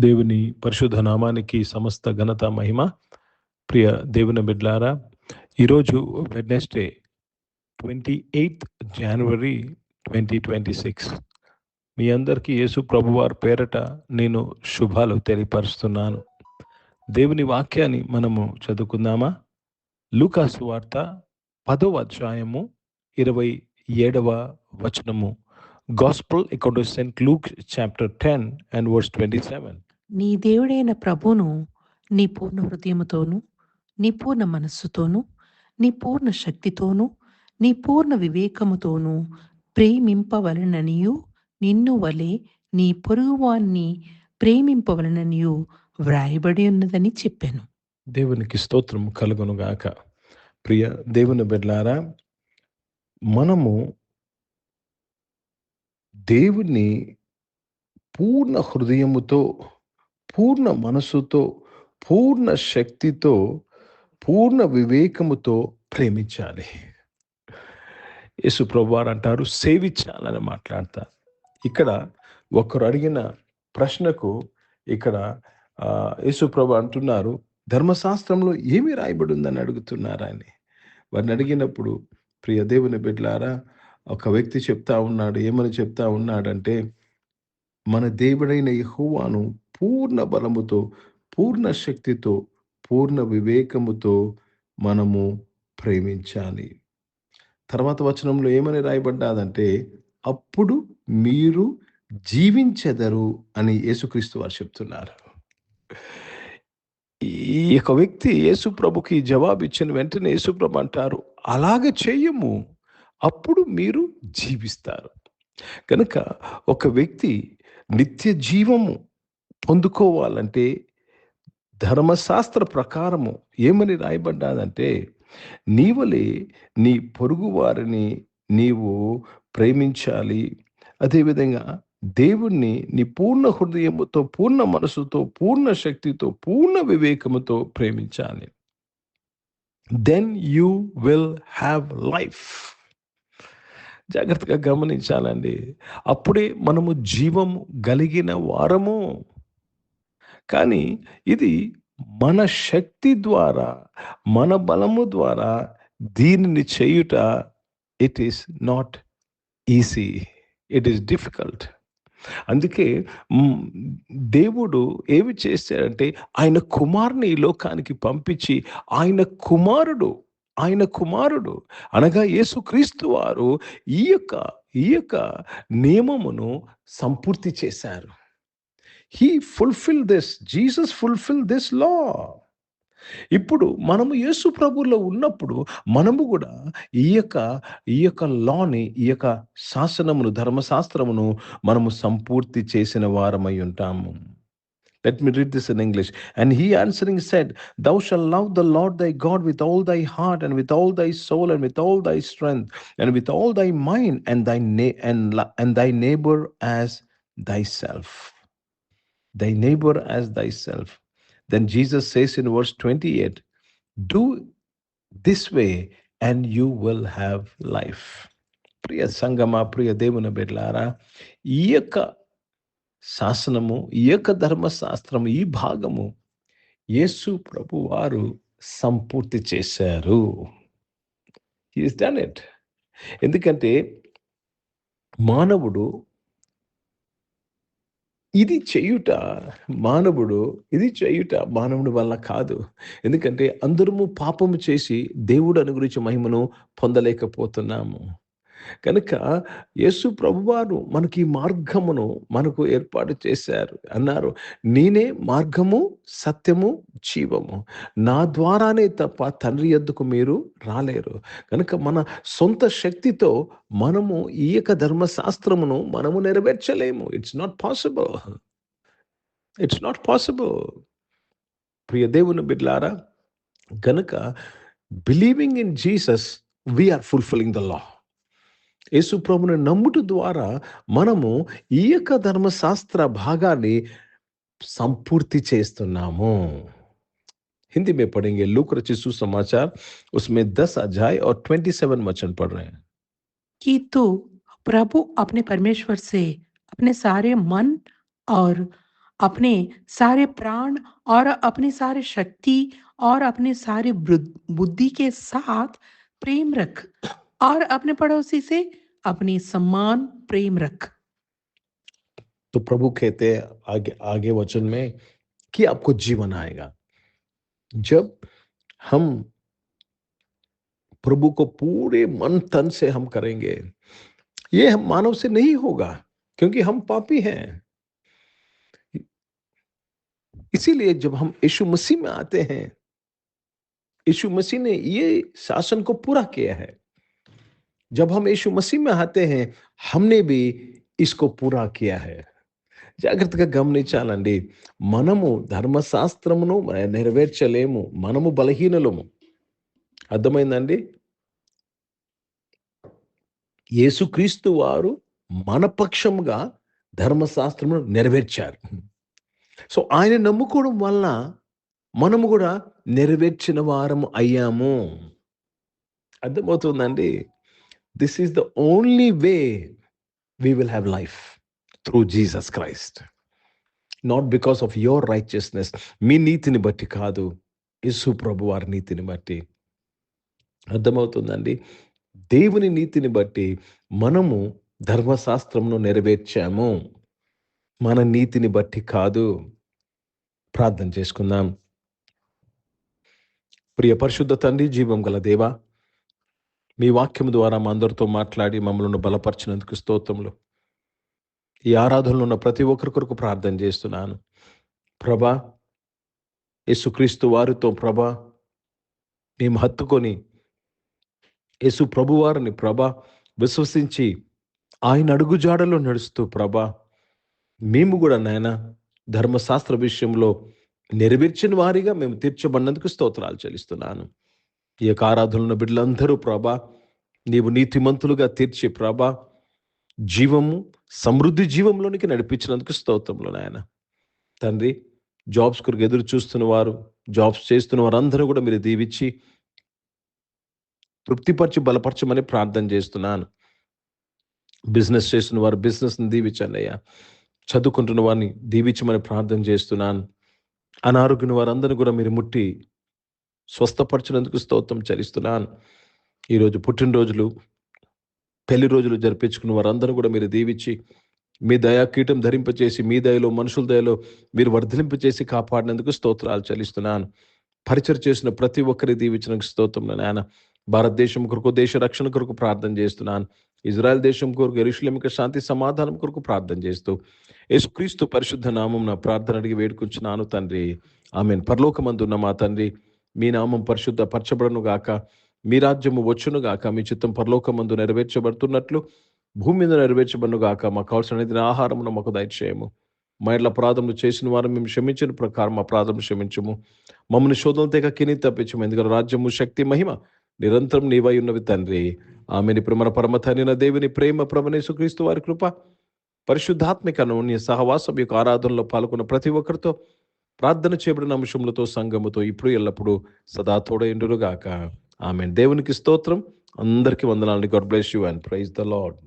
దేవుని పరిశుద్ధ నామానికి సమస్త ఘనత మహిమ. ప్రియ దేవుని బిడ్డలారా, ఈరోజు వెడ్నెస్డే 28th January 2026. మీ అందరికీ యేసు ప్రభువారి పేరట నేను శుభాలు తెలియపరుస్తున్నాను. దేవుని వాక్యాన్ని మనము చదువుకుందామా? లూకా సువార్త 10వ అధ్యాయము 27వ వచనము. Gospel according to St. Luke chapter 10 and verse 27. నీ దేవుడైన ప్రభువును నీ పూర్ణ హృదయముతోను, నీ పూర్ణ మనస్సుతోను, నీ పూర్ణ శక్తితోను, నీ పూర్ణ వివేకముతోను ప్రేమింపవలననియు, నిన్ను వలె నీ పొరుగువాన్ని ప్రేమింపవలననియు వ్రాయబడి ఉన్నదని చెప్పాను. దేవునికి స్తోత్రం కలుగునుగాక. ప్రియ దేవుని బిడ్డలారా, మనము దేవుని పూర్ణ హృదయముతో, పూర్ణ మనసుతో, పూర్ణ శక్తితో, పూర్ణ వివేకముతో ప్రేమించాలి. యేసు ప్రభువారు అంటారు, సేవించాలని మాట్లాడతారు. ఇక్కడ ఒకరు అడిగిన ప్రశ్నకు ఇక్కడ యేసు ప్రభు అంటున్నారు, ధర్మశాస్త్రంలో ఏమి రాయబడి ఉందని అడుగుతున్నారా అని. వారిని అడిగినప్పుడు, ప్రియ దేవుని బిడ్డలారా, ఒక వ్యక్తి చెప్తా ఉన్నాడు. ఏమని చెప్తా ఉన్నాడంటే, మన దేవుడైన యెహోవాను పూర్ణ బలముతో, పూర్ణ శక్తితో, పూర్ణ వివేకముతో మనము ప్రేమించాలి. తర్వాత వచనంలో ఏమని రాయబడ్డాదంటే, అప్పుడు మీరు జీవించెదరు అని యేసుక్రీస్తు వారు చెప్తున్నారు. ఈ యొక్క వ్యక్తి యేసు ప్రభుకి జవాబు ఇచ్చిన వెంటనే యేసు ప్రభు అంటారు, అలాగే చేయము, అప్పుడు మీరు జీవిస్తారు. కనుక ఒక వ్యక్తి నిత్య జీవము పొందుకోవాలంటే ధర్మశాస్త్ర ప్రకారము ఏమని రాయబడ్డాదంటే, నీవలే నీ పొరుగు వారిని నీవు ప్రేమించాలి. అదేవిధంగా దేవుణ్ణి నీ పూర్ణ హృదయముతో, పూర్ణ మనసుతో, పూర్ణ శక్తితో, పూర్ణ వివేకముతో ప్రేమించాలి. Then you will have life. జాగ్రత్తగా గమనించాలండి. అప్పుడే మనము జీవము కలిగిన వారము. కానీ ఇది మన శక్తి ద్వారా, మన బలము ద్వారా దీనిని చేయుట, it is not easy, it is difficult. అందుకే దేవుడు ఏమి చేశాడంటే, ఆయన కుమారుని ఈ లోకానికి పంపించి, ఆయన కుమారుడు అనగా యేసుక్రీస్తు వారు ఈ యొక్క నియమమును సంపూర్తి చేశారు. He fulfilled this. Jesus fulfilled this law. ఇప్పుడు మనము యేసు ప్రభువులో ఉన్నప్పుడు మనము కూడా ఈ యొక్క లాని, ఈ యొక్క శాసనమును, ధర్మశాస్త్రమును మనము సంపూర్తి చేసిన వారమై ఉంటాము. Let me read this in English. And he answering said, Thou shalt love the Lord thy God with all thy heart, and with all thy soul, and with all thy strength, and with all thy mind, and thy neighbor as thyself. Thy neighbor as thyself. Then Jesus says in verse 28, Do this way and you will have life. ప్రియ సంగమా, ప్రియ దేవుని బిడ్డలారా, ఈ యొక్క శాసనము, ఈ యొక్క ధర్మశాస్త్రము, ఈ భాగము యేసు ప్రభు వారు సంపూర్తి చేశారు. He has done it. ఎందుకంటే మానవుడు ఇది చేయుట మానవుడి వల్ల కాదు. ఎందుకంటే అందరము పాపము చేసి దేవుడు అనుగ్రహించే మహిమను పొందలేకపోతున్నాము. కనుక యేసు ప్రభువారు మనకి మార్గమును మనకు ఏర్పాటు చేశారు. అన్నారు, నేనే మార్గము, సత్యము, జీవము, నా ద్వారానే తప్ప తండ్రి యొద్దకు మీరు రాలేరు. కనుక మన సొంత శక్తితో మనము ఈ యొక్క ధర్మశాస్త్రమును మనము నెరవేర్చలేము. It's not possible. ప్రియ దేవుని బిడ్డలారా, గనుక believing in Jesus we are fulfilling the law. యేసు ప్రభువుని నమ్ముట ద్వారా మనము ఈ యొక్క ధర్మశాస్త్ర భాగాన్ని సంపూర్తి చేస్తున్నాము. हिंदी में पढ़ेंगे। लूक रचित सुसमाचार उसमें 10 अध्याय और 27 वचन पढ़ रहे हैं कि तू प्रभु अपने परमेश्वर से अपने सारे मन और अपने सारे प्राण और अपनी सारी शक्ति और अपने सारे बुद्धि के साथ प्रेम रख और अपने पड़ोसी से अपनी सम्मान प्रेम रख। तो प्रभु कहते हैं आगे आगे वचन में कि आपको जीवन आएगा जब हम प्रभु को पूरे मन तन से हम करेंगे। ये हम मानव से नहीं होगा क्योंकि हम पापी हैं। इसीलिए जब हम यीशु मसीह में आते हैं, यीशु मसीह ने ये शासन को पूरा किया है। जब हम यीशु मसीह में आते हैं, हमने भी इसको पूरा किया है। జాగ్రత్తగా గమనించాలండి. మనము ధర్మశాస్త్రమును నెరవేర్చలేము. మనము బలహీనులము. అర్థమైందండి? యేసుక్రీస్తు వారు మన పక్షముగా ధర్మశాస్త్రమును నెరవేర్చారు. సో ఆయన నమ్ముకోవడం వలన మనము కూడా నెరవేర్చిన వారము అయ్యాము. అర్థమవుతుందండి? This is the only way we will have life through Jesus Christ. Not because of your righteousness. మీ నీతిని బట్టి కాదు, యేసు ప్రభు వారి నీతిని బట్టి. అర్థమవుతుందండి? దేవుని నీతిని బట్టి మనము ధర్మశాస్త్రమును నెరవేర్చాము. మన నీతిని బట్టి కాదు. ప్రార్థన చేసుకుందాం. ప్రియ పరిశుద్ధ తండ్రి, జీవం గల దేవా, మీ వాక్యం ద్వారా మా అందరితో మాట్లాడి మమ్మల్ని బలపరిచినందుకు స్తోత్రములు. ఈ ఆరాధనలో ఉన్న ప్రతి ఒక్కరి కొరకు ప్రార్థన చేస్తున్నాను. ప్రభా, యేసుక్రీస్తు వారితో ప్రభా మేము హత్తుకొని యేసు ప్రభువారిని ప్రభా విశ్వసించి ఆయన అడుగుజాడలో నడుస్తూ ప్రభా మేము కూడా నాయన ధర్మశాస్త్ర విషయంలో నెరవేర్చిన వారిగా మేము తీర్చబడినందుకు స్తోత్రాలు చెల్లిస్తున్నాను. ఈ యొక్క ఆరాధనలో బిడ్డలందరూ ప్రభా నీవు నీతిమంతులుగా తీర్చి ప్రభా జీవము సమృద్ధి జీవంలోనికి నడిపించినందుకు స్తోత్రములు నాయన. తండ్రి, జాబ్స్ కొరకు ఎదురు చూస్తున్న వారు, జాబ్స్ చేస్తున్న వారందరూ కూడా మీరు దీవించి తృప్తిపరిచి బలపరచమని ప్రార్థన చేస్తున్నాను. బిజినెస్ చేస్తున్న వారు బిజినెస్ని దీవించండి అయ్యా. చదువుకుంటున్న వారిని దీవించమని ప్రార్థన చేస్తున్నాను. అనారోగ్యం వారందరూ కూడా మీరు ముట్టి స్వస్థపరచినందుకు స్తోత్రం చెల్లిస్తున్నాను. ఈరోజు పుట్టినరోజులు, పెళ్లి రోజులు జరిపించుకున్న వారందరూ కూడా మీరు దీవించి మీ దయా కీటం ధరింపచేసి మీ దయలో మనుషుల దయలో మీరు వర్ధలింపచేసి కాపాడినందుకు స్తోత్రాలు చెల్లిస్తున్నాను. పరిచయం చేసిన ప్రతి ఒక్కరి దీవించినందుకు స్తోత్రం నాయన. భారతదేశం కొరకు, దేశ రక్షణ కొరకు ప్రార్థన చేస్తున్నాను. ఇజ్రాయెల్ దేశం కొరకు, యెరూషలేముకు శాంతి సమాధానం కొరకు ప్రార్థన చేస్తూ యేసుక్రీస్తు పరిశుద్ధ నామం నా ప్రార్థన అడిగి వేడుకుంటున్నాను తండ్రి, ఆమేన్. పరలోకమందున్న మా తండ్రి, మీ నామం పరిశుద్ధ పరచబడును గాక, మీ రాజ్యము వచ్చును గాక, మీ చిత్తం పరలోకమందు నెరవేర్చబడుతున్నట్లు భూమి మీద నెరవేర్చబడును గాక. మాకు కావాల్సిన ఆహారమును మాకు దయచేయము. మా ఇళ్ళ అపరాధములు చేసిన వారు మేము క్షమించిన ప్రకారం మా అపరాధములు క్షమించము. మమ్మల్ని శోధన తెగ కిని తప్పించము. ఎందుకంటే రాజ్యము, శక్తి, మహిమ నిరంతరం నీవై ఉన్నవి తండ్రి, ఆమెను. ఇప్పుడు మన పరమ తండ్రి దేవుని ప్రేమ, ప్రభువైన యేసుక్రీస్తు వారి కృప, పరిశుద్ధాత్మిక అన్యోన్య సహవాసం యొక్క ఆరాధనలో పాల్గొన్న ప్రతి ఒక్కరితో, ప్రార్థన చేయబడిన అంశములతో, సంఘముతో ఇప్పుడు ఎల్లప్పుడూ సదా తోడైండును గాక. ఆమేన్. దేవునికి స్తోత్రం. అందరికీ వందనాలు. God bless you and praise the lord.